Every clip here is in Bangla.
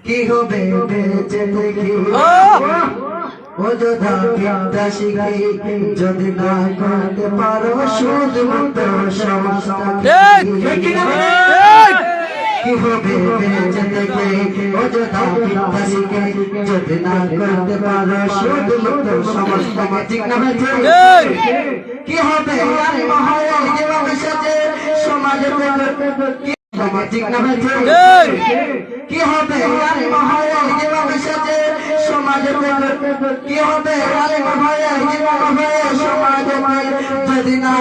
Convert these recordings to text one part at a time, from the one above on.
কি হবে বেঁচে থেকে অযোধ্যা বিদ্যা শিখে যদি না করতে পারো শুধুমাত্র সমাজটা কি হবে বেঁচে থেকে অযোধ্যা বিদ্যা শিখে যদি না করতে পারো শুধুমাত্র সমাজটাকে ঠিক না কি হবে আর মহারাজ যেভাবে সাজে সমাজের ঠিক না কি হবে আর মহারাজ যেভাবে সাজে সমাজের কি হবে আর মহারাজ যেভাবে সমাজের যদি না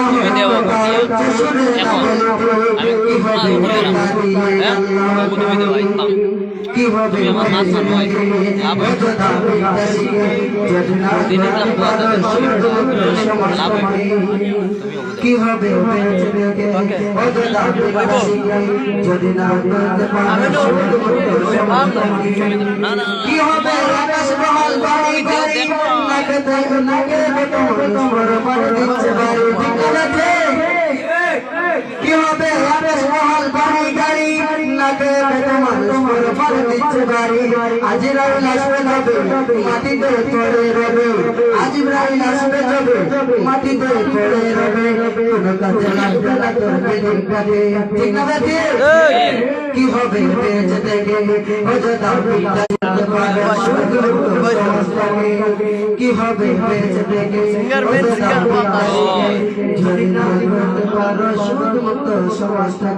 কি হবে কি হবে যদি না কি হবে আকাশ মহল বাড়ি গাড়ি কি হবে আকাশ মহল বাড়ি গাড়ি নাকে তোমার দিচ্ছে বাড়ি আজরাইল আসবে যাবে মাটিতে পড়ে রবে আজরাইল আসবে যাবে মাটিতে পড়ে রবে কোন কাজে লাগবে না তোর বেদিন কাজে ঠিক না বেটি কি হবে বেঁচে থেকে অযথা কি হবে বেঁচে থেকে যদি না করতে পারো শুধুমাত্র সমাজটা